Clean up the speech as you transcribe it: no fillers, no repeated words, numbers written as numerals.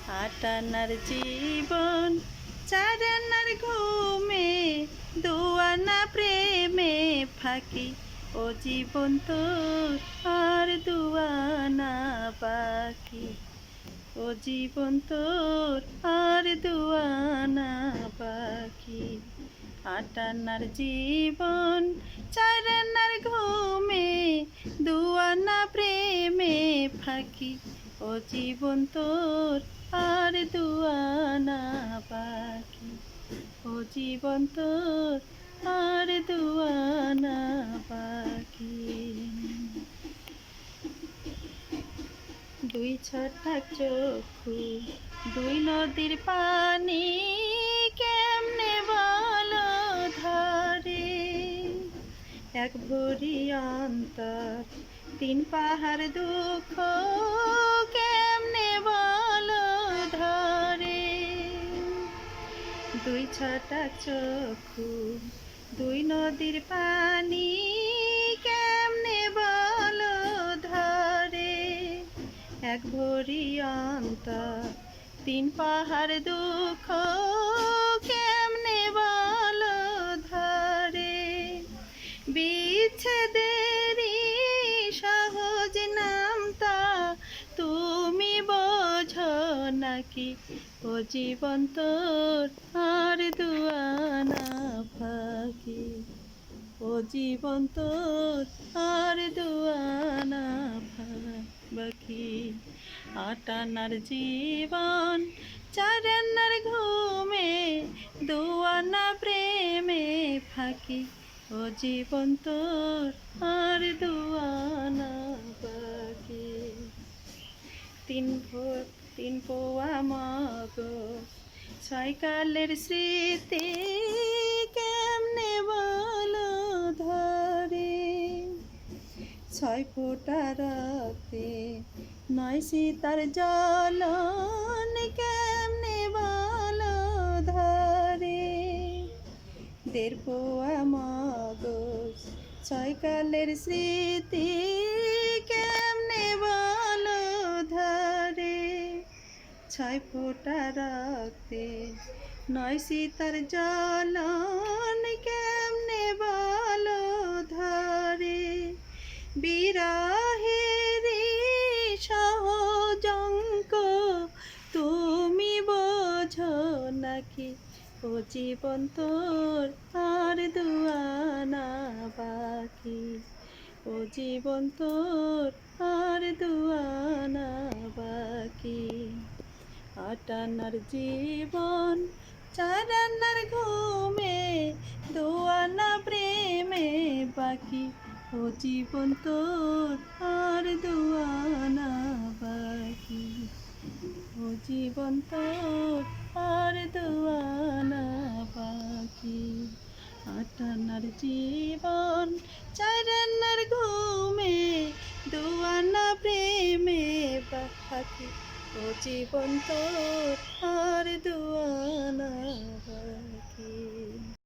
আটানার জীবন চারানার ঘুমে, দুয়ানা প্রেমে ফাঁকি। ও জীবন তোর আর দুয়ানা বাকি। ও জীবন তোর আর দুয়ানা বাকি। আটানার জীবন চারানার ঘুমে, দুয়ানা প্রেমে ফাঁকি। ও জীবন তোর আর দুয়ানা বাকি। ও জীবন তোর আর দুয়ানা বাকি। দুই ছটাক চক্ষু, দুই নদীর পানি, কেমনে বলো ধরে। এক ভরি অন্তর, তিন পাহাড় দুঃখ, কেমনে বলো ধরে। দুই ছটাক চক্ষু, দুই নদীর পানি, কেমনে বলো ধরে। এক ভরি অন্তর, তিন পাহাড় দুঃখ, কেমনে বলো ধরে। বিচ্ছেদেরই সহজ নামতা তুমি বোঝো নাকি। ও জীবন তোর আর দুয়ানা ফাঁকি। ও জীবন তোর আর দুয়ানা বাকি। আটানার জীবন চারানার ঘুমে, দুয়ানা প্রেমে ফাঁকি। ও জীবন তোর আর দুয়ানা বাকি। তিন পোয়া মগজ, ছয় কালের স্মৃতি, কেমনে বলো ধরে। ছয় ফোঁটা রক্তে নয় সীতার জ্বলন, কেমনে বলো ধরে। দেড় পোয়া মগজ, ছয় কালের স্মৃতি, কেমনে বলো ধরে। ছয় ফোঁটা রক্তে নয় সীতার জ্বলন, কেমনে বলো ধরে। বিরহেরি সহজঙ্ক তুমি বোঝো নাকি। ও জীবন তোর আর দুয়ানা বাকি। ও জীবন তোর আর দুয়ানা বাকি। আটানার জীবন চারানার ঘুমে, দুয়ানা প্রেমে বাকি। ও জীবন তোর আর দুয়ানা বাকি। ও জীবন তোর আর দুয়ানা বাকি। আটানার জীবন চারানার ঘুমে, দুয়ানা প্রেমে বাকি। ও জীবন তোর আর দুয়ানা বাকি।